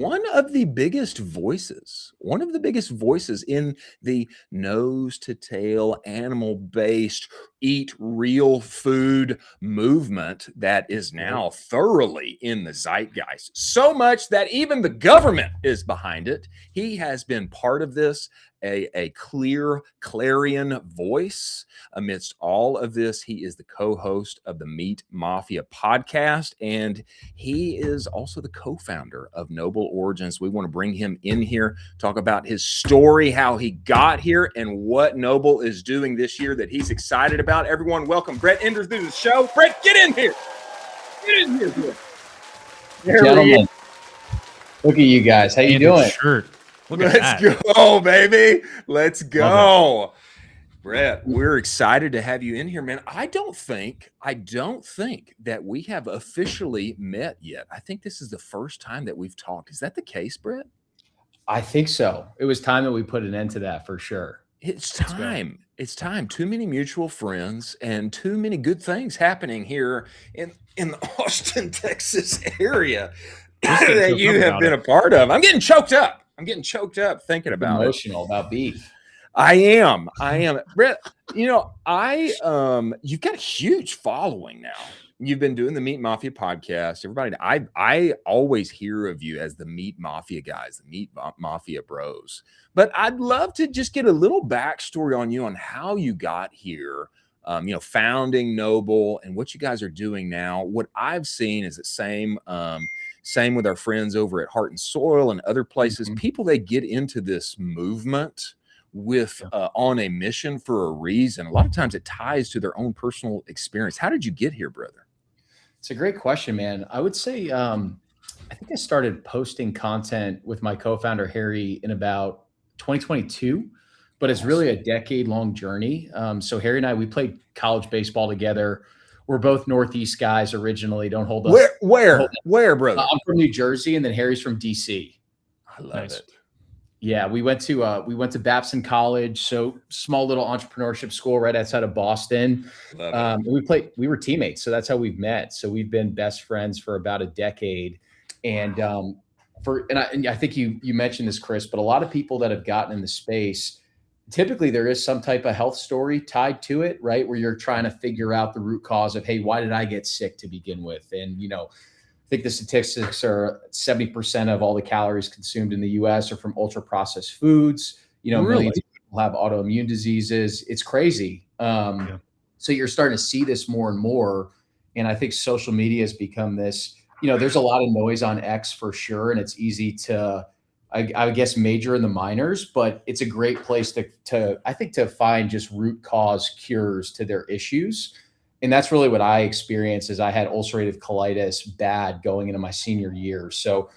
one of the biggest voices in the nose to tail, animal based, eat real food movement that is now thoroughly in the zeitgeist. So much that even the government is behind it. He has been part of this, a clear clarion voice amidst all of this. He is the co-host of the Meat Mafia Podcast, and he is also the co-founder of Noble Origins. We want to bring him in here, talk about his story, how he got here, and what Noble is doing this year that he's excited about. Everyone, welcome Brett Enders to the show. Brett, get in here. Get in here. Gentlemen, look at you guys. How you doing? Shirt. Let's go, baby. Let's go. Brett, we're excited to have you in here, man. I don't think that we have officially met yet. I think this is the first time that we've talked. Is that the case, Brett? I think so. It was time that we put an end to that for sure. It's time. It's time. Too many mutual friends and too many good things happening here in the Austin, Texas area that you have been a part of. I'm getting choked up. Thinking about emotional about beef. I am. Brett, you've got a huge following now. You've been doing the Meat Mafia podcast. Everybody, I always hear of you as the Meat Mafia guys, the Meat Mafia bros. But I'd love to just get a little backstory on you on how you got here, founding Noble and what you guys are doing now. What I've seen is the same with our friends over at Heart and Soil and other places. Mm-hmm. People, they get into this movement with on a mission for a reason. A lot of times it ties to their own personal experience. How did you get here, brother? It's a great question, man. I would say I think I started posting content with my co-founder Harry in about 2022, but it's really a decade-long journey. So Harry and I, we played college baseball together. We're both Northeast guys originally. Don't hold us. Where, brother? I'm from New Jersey, and then Harry's from DC. I love it. Yeah, we went to Babson College, so small little entrepreneurship school right outside of Boston. We were teammates, so that's how we've met. So we've been best friends for about a decade. And I think you mentioned this, Chris, but a lot of people that have gotten in the space, typically there is some type of health story tied to it, right? Where you're trying to figure out the root cause of, hey, why did I get sick to begin with? And I think the statistics are 70% of all the calories consumed in the U.S. are from ultra processed foods. Millions of people have autoimmune diseases. It's crazy. So you're starting to see this more and more. And I think social media has become this, there's a lot of noise on X for sure. And it's easy to, I guess, major in the minors, but it's a great place to find just root cause cures to their issues. And that's really what I experienced is I had ulcerative colitis bad going into my senior year. So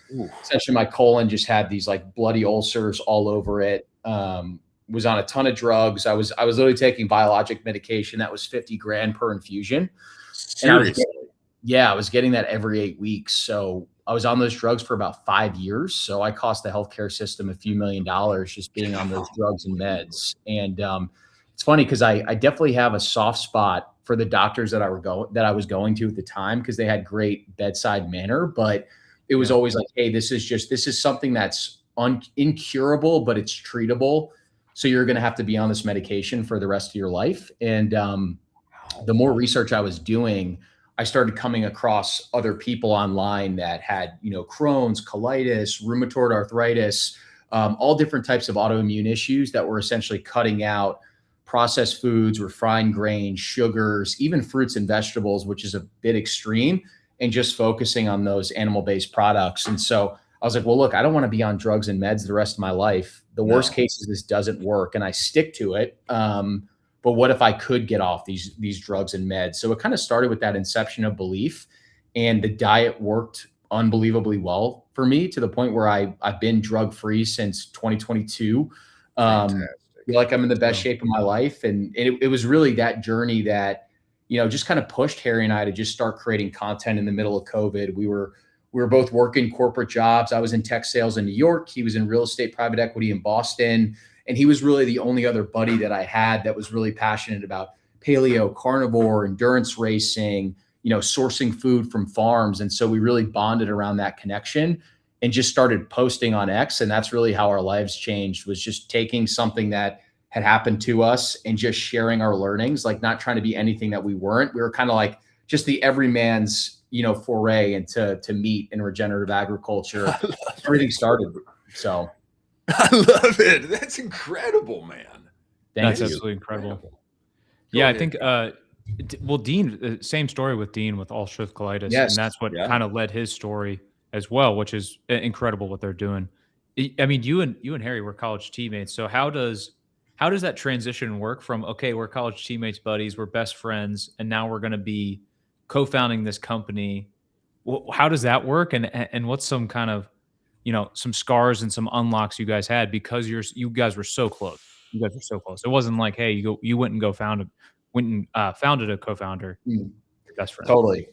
essentially my colon just had these like bloody ulcers all over it. Was on a ton of drugs. I was literally taking biologic medication that was $50,000 per infusion. Seriously? I was getting that every 8 weeks. So I was on those drugs for about 5 years. So I cost the healthcare system a few $1 million just being on those drugs and meds. And it's funny because I definitely have a soft spot for the doctors that I was going to at the time because they had great bedside manner, but it was always like, hey, this is something that's incurable, but it's treatable. So you're going to have to be on this medication for the rest of your life. And the more research I was doing, I started coming across other people online that had, Crohn's, colitis, rheumatoid arthritis, all different types of autoimmune issues that were essentially cutting out processed foods, refined grains, sugars, even fruits and vegetables, which is a bit extreme, and just focusing on those animal-based products. And so I was like, well, look, I don't want to be on drugs and meds the rest of my life. The worst case is this doesn't work and I stick to it. But what if I could get off these drugs and meds? So it kind of started with that inception of belief, and the diet worked unbelievably well for me to the point where I've been drug-free since 2022. I feel like I'm in the best shape of my life. And it was really that journey that, just kind of pushed Harry and I to just start creating content in the middle of COVID. We were both working corporate jobs. I was in tech sales in New York. He was in real estate private equity in Boston. And he was really the only other buddy that I had that was really passionate about paleo, carnivore, endurance racing, sourcing food from farms. And so we really bonded around that connection. and just started posting on X. And that's really how our lives changed, was just taking something that had happened to us and just sharing our learnings, like not trying to be anything that we weren't. We were kind of like just the everyman's, foray into meat and regenerative agriculture. Everything started. So I love it. That's incredible, man. That's absolutely incredible. Yeah, I think, well, Dean, same story with Dean with ulcerative colitis. Yes. And that's what kind of led his story as well, which is incredible what they're doing. I mean, you and Harry were college teammates. So how does that transition work from, okay, we're college teammates, buddies, we're best friends, and now we're going to be co-founding this company? How does that work? And what's some kind of, some scars and some unlocks you guys had because you guys were so close. You guys were so close. It wasn't like, hey, you went and founded a co-founder, your best friend. Totally.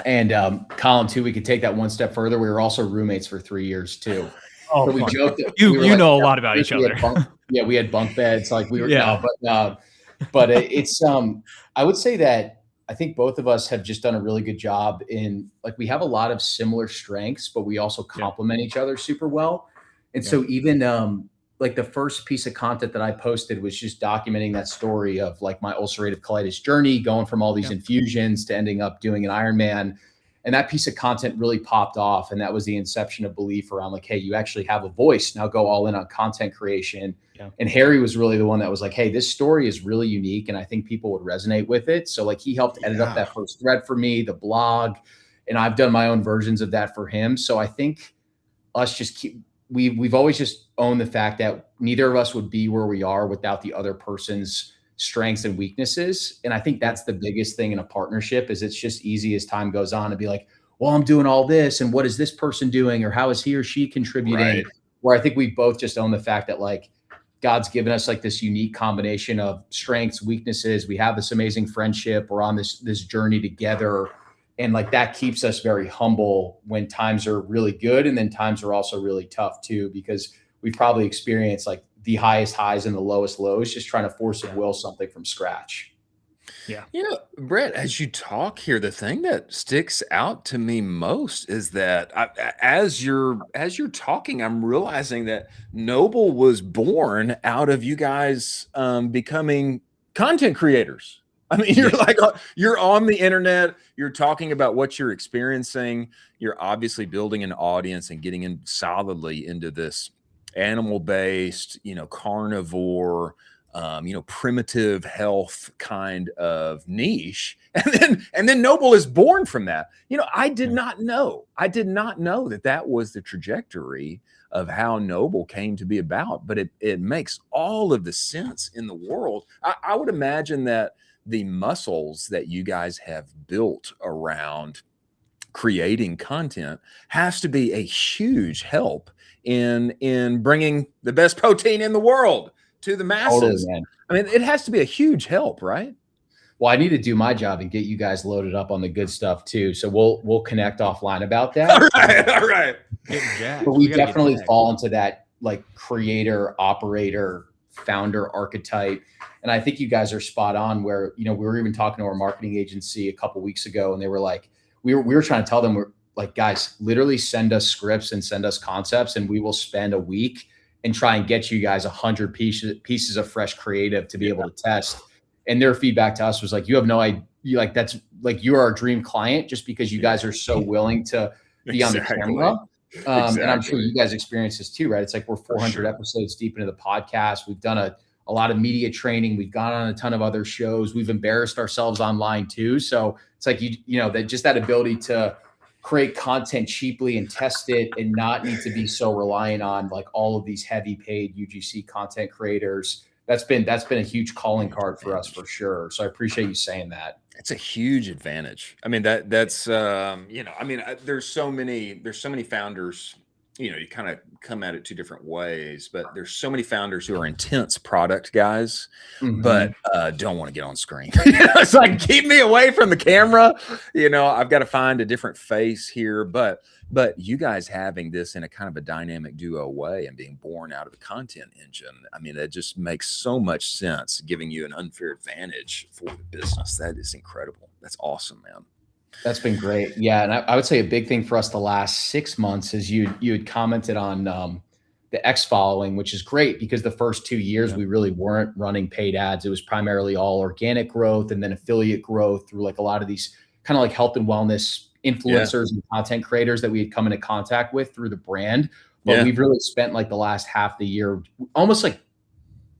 And Colin, too, we could take that one step further. We were also roommates for 3 years too. Oh, so we joked that you know a lot about each other. We had bunk beds, like we were. Yeah. But it's I would say that I think both of us have just done a really good job in, like, we have a lot of similar strengths, but we also complement each other super well. And so even like the first piece of content that I posted was just documenting that story of like my ulcerative colitis journey, going from all these infusions to ending up doing an Ironman. And that piece of content really popped off. And that was the inception of belief around like, hey, you actually have a voice. Now go all in on content creation. Yeah. And Harry was really the one that was like, hey, this story is really unique, and I think people would resonate with it. So like he helped edit up that first thread for me, the blog, and I've done my own versions of that for him. So I think us just we've always just owned the fact that neither of us would be where we are without the other person's strengths and weaknesses. And I think that's the biggest thing in a partnership, is it's just easy as time goes on to be like, well, I'm doing all this, and what is this person doing, or how is he or she contributing? Right. Where I think we both just own the fact that like God's given us like this unique combination of strengths, weaknesses. We have this amazing friendship. We're on this journey together. And like that keeps us very humble when times are really good. And then times are also really tough too, because we probably experience like the highest highs and the lowest lows, just trying to force of will something from scratch. Yeah. Brett, as you talk here, the thing that sticks out to me most is that as you're talking, I'm realizing that Noble was born out of you guys becoming content creators. I mean, you're like, you're on the internet, you're talking about what you're experiencing. You're obviously building an audience and getting in solidly into this animal-based, carnivore, primitive health kind of niche. And then Noble is born from that. I did not know that was the trajectory of how Noble came to be about, but it makes all of the sense in the world. I would imagine that the muscles that you guys have built around creating content has to be a huge help in bringing the best protein in the world to the masses. Totally, I mean, it has to be a huge help, right? Well, I need to do my job and get you guys loaded up on the good stuff too. So we'll connect offline about that. All right. But we definitely fall into that like creator, operator, founder archetype. And I think you guys are spot on where, we were even talking to our marketing agency a couple of weeks ago, and they were like, we were trying to tell them, we're like, guys, literally send us scripts and send us concepts, and we will spend a week and try and get you guys 100 pieces of fresh creative to be able to test. And their feedback to us was like, you have no idea, like, that's like, you're our dream client just because you guys are so willing to be on the camera. And I'm sure you guys experience this too, right? It's like we're 400 episodes deep into the podcast. We've done a lot of media training. We've gone on a ton of other shows. We've embarrassed ourselves online too. So it's like, that ability to create content cheaply and test it and not need to be so reliant on like all of these heavy paid UGC content creators. That's been a huge calling card for us for sure. So I appreciate you saying that. It's a huge advantage. I mean, that's there's so many founders, you kind of come at it two different ways, but there's so many founders who are intense product guys, but don't want to get on screen. It's like, keep me away from the camera. I've got to find a different face here, but you guys having this in a kind of a dynamic duo way and being born out of the content engine, I mean, that just makes so much sense, giving you an unfair advantage for the business. That is incredible. That's awesome, man. That's been great. Yeah. And I would say a big thing for us the last 6 months is you had commented on the X following, which is great because the first 2 years we really weren't running paid ads. It was primarily all organic growth and then affiliate growth through like a lot of these kind of like health and wellness influencers and content creators that we had come into contact with through the brand. But we've really spent like the last half the year almost like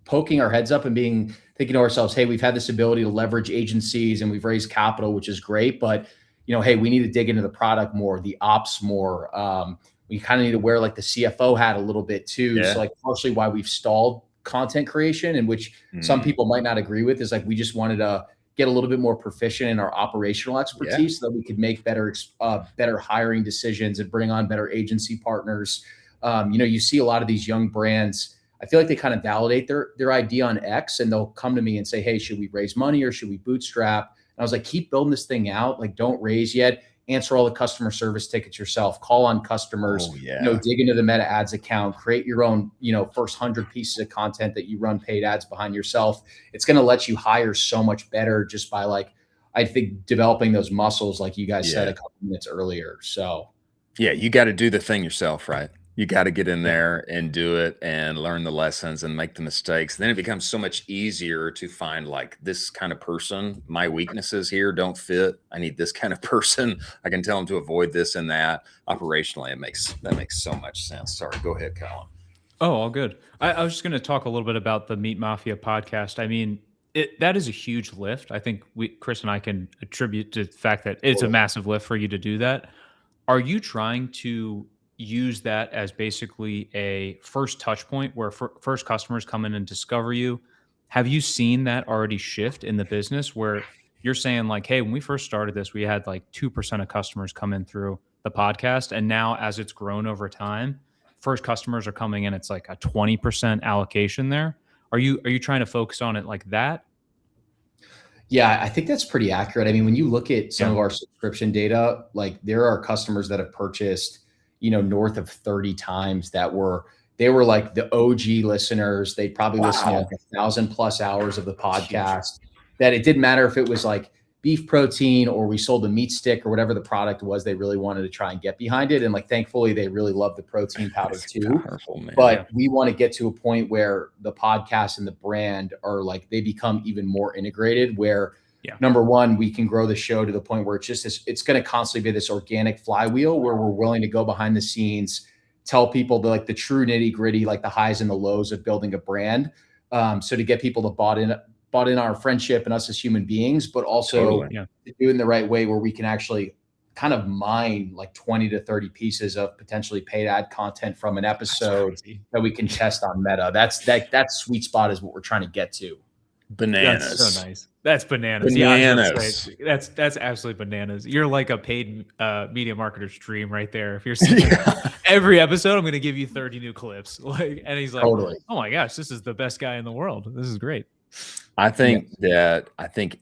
poking our heads up and thinking to ourselves, hey, we've had this ability to leverage agencies and we've raised capital, which is great. But, hey, we need to dig into the product more, the ops more. We kind of need to wear like the CFO hat a little bit too. So like partially why we've stalled content creation, and which some people might not agree with, is like we just wanted to get a little bit more proficient in our operational expertise so that we could make better hiring decisions and bring on better agency partners. You see a lot of these young brands, I feel like they kind of validate their idea on X and they'll come to me and say, hey, should we raise money or should we bootstrap? And I was like, keep building this thing out. Like, don't raise yet. Answer all the customer service tickets yourself, call on customers, dig into the Meta Ads account, create your own, first 100 pieces of content that you run paid ads behind yourself. It's going to let you hire so much better just by like, I think developing those muscles, like you guys said a couple minutes earlier. So you got to do the thing yourself, right? You got to get in there and do it and learn the lessons and make the mistakes. Then it becomes so much easier to find like this kind of person. My weaknesses here don't fit. I need this kind of person. I can tell them to avoid this and that. Operationally, that makes so much sense. Sorry, go ahead, Colin. Oh, all good. I was just going to talk a little bit about the Meat Mafia podcast. I mean, that is a huge lift. I think Chris and I can attribute to the fact that it's a massive lift for you to do that. Are you trying to use that as basically a first touch point where first customers come in and discover you? Have you seen that already shift in the business where you're saying like, hey, when we first started this, we had like 2% of customers come in through the podcast. And now as it's grown over time, first customers are coming in, it's like a 20% allocation there. Are you trying to focus on it like that? Yeah, I think that's pretty accurate. I mean, when you look at some of our subscription data, like there are customers that have purchased north of 30 times they were like the OG listeners. They probably listened to like 1,000+ hours of the podcast, that it didn't matter if it was like beef protein or we sold a meat stick or whatever the product was, they really wanted to try and get behind it. And like, thankfully they really love the protein powder too. Powerful, man. But we want to get to a point where the podcast and the brand are like, they become even more integrated where number one, we can grow the show to the point where it's going to constantly be this organic flywheel where we're willing to go behind the scenes, tell people the true nitty gritty, like the highs and the lows of building a brand. So to get people to bought in our friendship and us as human beings, but also to do it in the right way where we can actually kind of mine like 20 to 30 pieces of potentially paid ad content from an episode that we can test on Meta. That sweet spot is what we're trying to get to. Bananas. That's so nice. That's bananas. Bananas. Yeah, that's absolutely bananas. You're like a paid media marketer's dream right there. If you're saying every episode, I'm going to give you 30 new clips. And he's like, totally. Oh my gosh, this is the best guy in the world. This is great. I think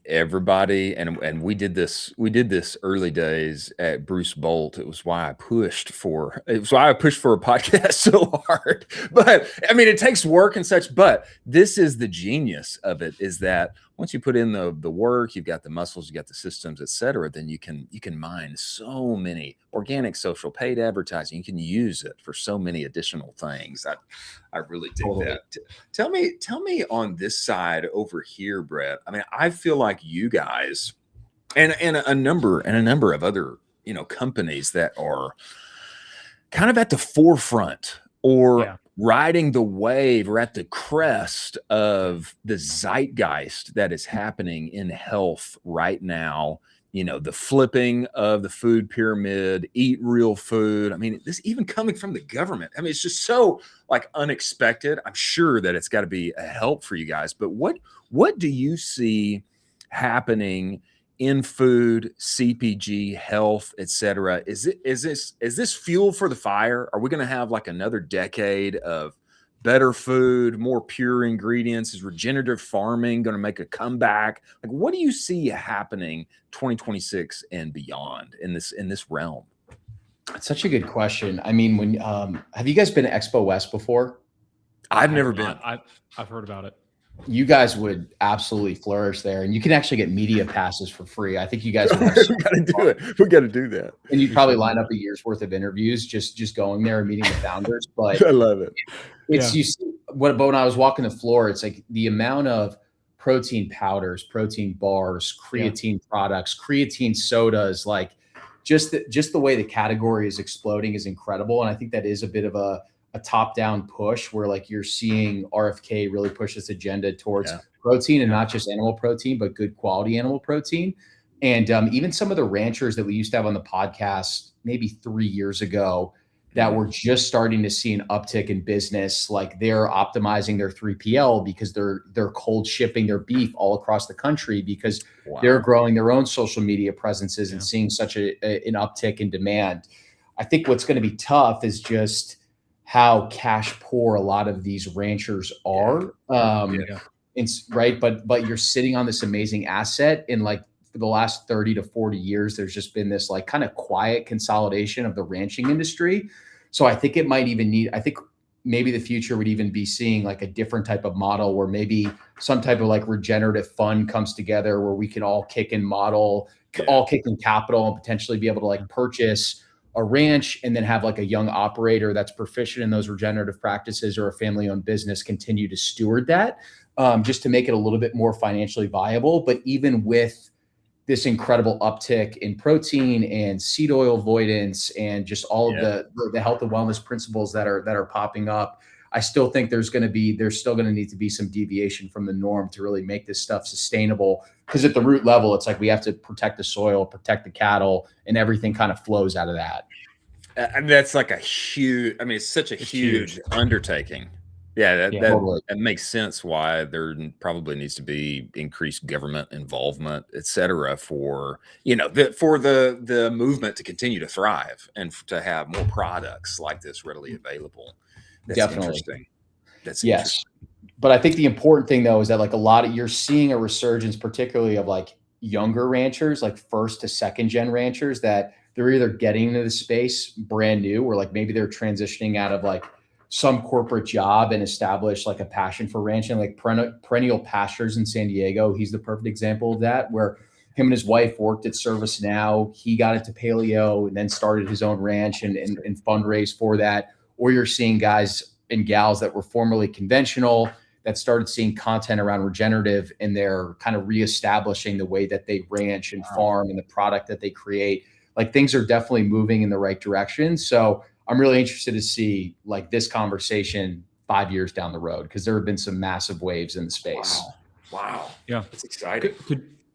everybody, and we did this early days at Bruce Bolt. It was why I pushed for a podcast so hard. But I mean, it takes work and such, but this is the genius of it, is that once you put in the work, you've got the muscles, you got the systems, et cetera, then you can mine so many organic, social, paid advertising. You can use it for so many additional things. I really dig that. Tell me on this side over here, Brett. I mean, I feel like you guys and a number of other, companies that are kind of at the forefront or riding the wave or at the crest of the zeitgeist that is happening in health right now. The flipping of the food pyramid, eat real food. I mean, this even coming from the government. I mean, it's just so like unexpected. I'm sure that it's got to be a help for you guys, but what do you see happening in food, CPG, health, et cetera? Is this fuel for the fire? Are we going to have like another decade of better food, more pure ingredients? Is regenerative farming going to make a comeback? Like, what do you see happening 2026 and beyond in this realm? It's such a good question. I mean, have you guys been to Expo West before? I've never been. I've heard about it. You guys would absolutely flourish there, and you can actually get media passes for free. I think you guys would have We got to do it. We got to do that. and you'd probably line up a year's worth of interviews just going there and meeting the founders. But I love it. it's you see but when I was walking the floor, it's like the amount of protein powders, protein bars, creatine products, creatine sodas, like just the way the category is exploding is incredible. And I think that is a bit of a top-down push where like you're seeing RFK really push this agenda towards protein and not just animal protein, but good quality animal protein. And even some of the ranchers that we used to have on the podcast maybe 3 years ago that were just starting to see an uptick in business, like they're optimizing their 3PL because they're cold shipping their beef all across the country because they're growing their own social media presences and seeing such an uptick in demand. I think what's going to be tough is just how cash poor a lot of these ranchers are. Right. But you're sitting on this amazing asset, and like for the last 30 to 40 years, there's just been this like kind of quiet consolidation of the ranching industry. So I think it might even I think maybe the future would even be seeing like a different type of model where maybe some type of like regenerative fund comes together where we can all kick in capital and potentially be able to like purchase a ranch and then have like a young operator that's proficient in those regenerative practices or a family-owned business continue to steward that, just to make it a little bit more financially viable. But even with this incredible uptick in protein and seed oil avoidance and just all of the health and wellness principles that are popping up, I still think there's still going to need to be some deviation from the norm to really make this stuff sustainable. Because at the root level, it's like we have to protect the soil, protect the cattle, and everything kind of flows out of that. And that's like it's such a huge undertaking. Yeah, Totally. that makes sense why there probably needs to be increased government involvement, et cetera, for the movement to continue to thrive and to have more products like this readily available. That's interesting. That's interesting. But I think the important thing though is that like you're seeing a resurgence, particularly of like younger ranchers, like first to second gen ranchers, that they're either getting into the space brand new or like maybe they're transitioning out of like some corporate job and establish like a passion for ranching, like Perennial Pastures in San Diego. He's the perfect example of that, where him and his wife worked at ServiceNow. He got into paleo and then started his own ranch and fundraised for that. Or you're seeing guys and gals that were formerly conventional that started seeing content around regenerative, and they're kind of reestablishing the way that they ranch and farm and the product that they create. Like things are definitely moving in the right direction. So I'm really interested to see like this conversation 5 years down the road, because there have been some massive waves in the space. Wow. Yeah. That's exciting.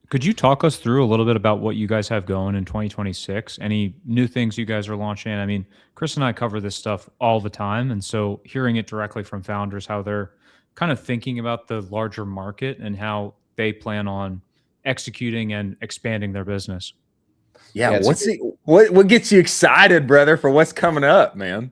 Could you talk us through a little bit about what you guys have going in 2026? Any new things you guys are launching? I mean, Chris and I cover this stuff all the time. And so hearing it directly from founders, how they're kind of thinking about the larger market and how they plan on executing and expanding their business. Yeah. What gets you excited, brother, for what's coming up, man?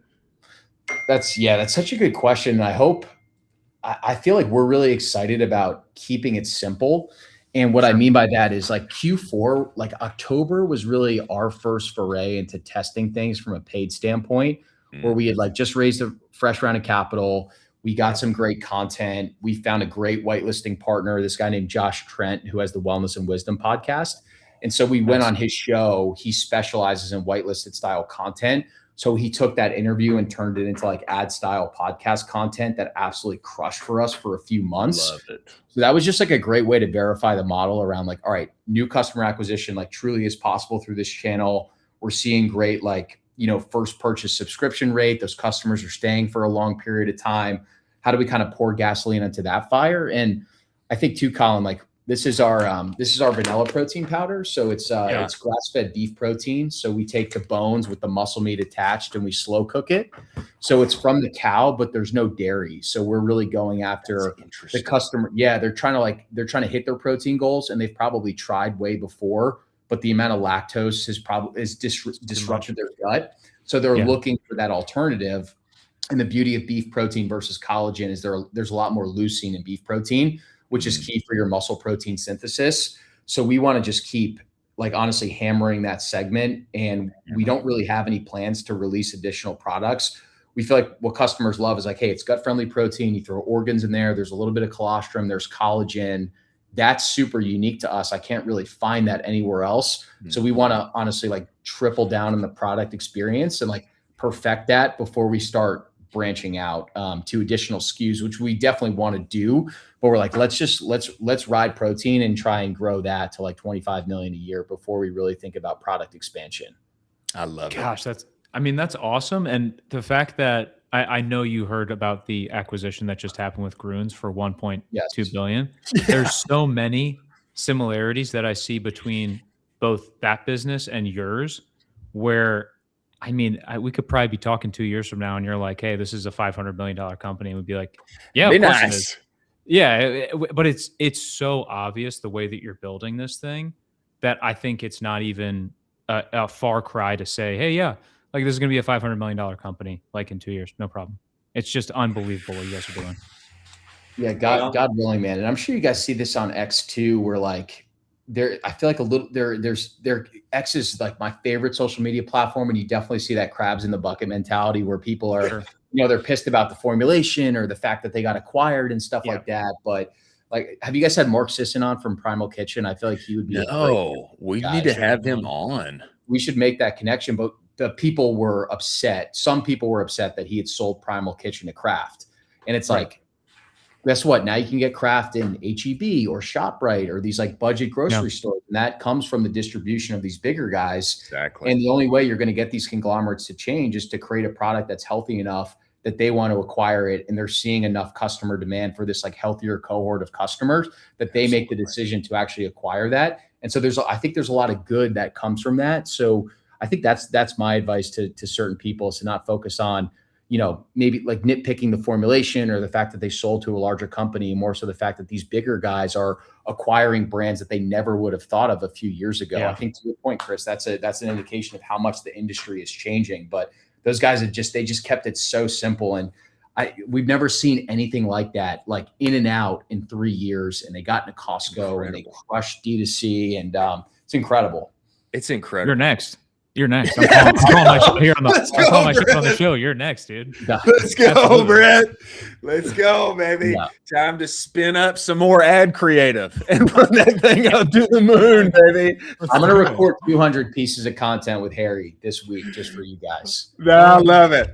That's such a good question. I feel like we're really excited about keeping it simple. And what I mean by that is like Q4, like October was really our first foray into testing things from a paid standpoint, where we had like just raised a fresh round of capital. We got some great content. We found a great whitelisting partner, this guy named Josh Trent, who has the Wellness and Wisdom podcast. And so we went on his show. He specializes in whitelisted style content. So he took that interview and turned it into like ad style podcast content that absolutely crushed for us for a few months. Love it. So that was just like a great way to verify the model around like, all right, new customer acquisition like truly is possible through this channel. We're seeing great like, first purchase subscription rate. Those customers are staying for a long period of time. How do we kind of pour gasoline into that fire? And I think too, Colin, like this is our vanilla protein powder. So it's grass-fed beef protein. So we take the bones with the muscle meat attached and we slow cook it. So it's from the cow, but there's no dairy. So we're really going after the customer. Yeah, they're trying to hit their protein goals, and they've probably tried way before, but the amount of lactose has disrupted their gut. So they're looking for that alternative. And the beauty of beef protein versus collagen is there's a lot more leucine in beef protein, which is key for your muscle protein synthesis. So we want to just keep like honestly hammering that segment. And we don't really have any plans to release additional products. we feel like what customers love is like, hey, it's gut-friendly protein. You throw organs in there. There's a little bit of colostrum. There's collagen. That's super unique to us. I can't really find that anywhere else. So we want to honestly like triple down on the product experience and like perfect that before we start branching out to additional SKUs, which we definitely want to do. But we're like, let's ride protein and try and grow that to like 25 million a year before we really think about product expansion. I love it. Gosh, that's awesome. And the fact that I know you heard about the acquisition that just happened with Grunes for 1.2 billion. There's so many similarities that I see between both that business and yours, where I mean, we could probably be talking 2 years from now and you're like, hey, this is a $500 million company. And we'd be like, yeah, of course it is. Yeah. But it's so obvious the way that you're building this thing that I think it's not even a far cry to say, hey, yeah, like this is going to be a $500 million company, like in 2 years. No problem. It's just unbelievable what you guys are doing. Yeah. God willing, man. And I'm sure you guys see this on X too, where like I feel like there's X is like my favorite social media platform. And you definitely see that crabs in the bucket mentality where people are, they're pissed about the formulation or the fact that they got acquired and stuff like that. But like, have you guys had Mark Sisson on from Primal Kitchen? I feel like he would be. No, we need to have him on. We should make that connection. But the people were upset. Some people were upset that he had sold Primal Kitchen to Kraft. And it's like, guess what? Now you can get Kraft in H-E-B or ShopRite or these like budget grocery stores. And that comes from the distribution of these bigger guys. Exactly. And the only way you're going to get these conglomerates to change is to create a product that's healthy enough that they want to acquire it. And they're seeing enough customer demand for this like healthier cohort of customers that they make the decision to actually acquire that. And so I think there's a lot of good that comes from that. So I think that's my advice to certain people, is to not focus on, maybe like nitpicking the formulation or the fact that they sold to a larger company, more so the fact that these bigger guys are acquiring brands that they never would have thought of a few years ago. I think to your point, Chris, that's an indication of how much the industry is changing. But those guys they just kept it so simple. And we've never seen anything like that, like in and out in 3 years. And they got into Costco and they crushed D2C, and it's incredible. It's incredible. You're next. I'm calling my show here on the show. You're next, dude. Let's go, Brett. Let's go, baby. Yeah. Time to spin up some more ad creative and put that thing up to the moon, baby. I'm going to record 200 pieces of content with Harry this week just for you guys. I love it.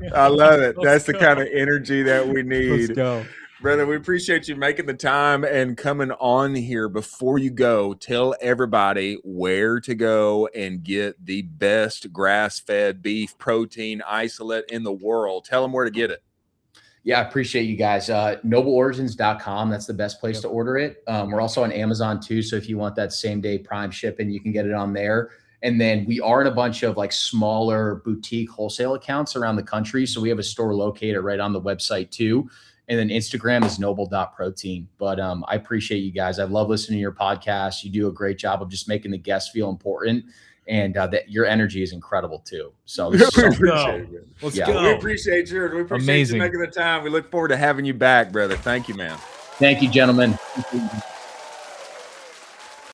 That's the kind of energy that we need. Let's go. Brother, we appreciate you making the time and coming on here. Before you go, tell everybody where to go and get the best grass-fed beef protein isolate in the world. Tell them where to get it. Yeah, I appreciate you guys. NobleOrigins.com. That's the best place to order it. We're also on Amazon too. So if you want that same day Prime shipping, you can get it on there. And then we are in a bunch of like smaller boutique wholesale accounts around the country. So we have a store located right on the website too. And then Instagram is noble.protein. But I appreciate you guys. I love listening to your podcast. You do a great job of just making the guests feel important. And that your energy is incredible too. So we appreciate it. Let's go. We appreciate yours. We appreciate you making the time. We look forward to having you back, brother. Thank you, man. Thank you, gentlemen.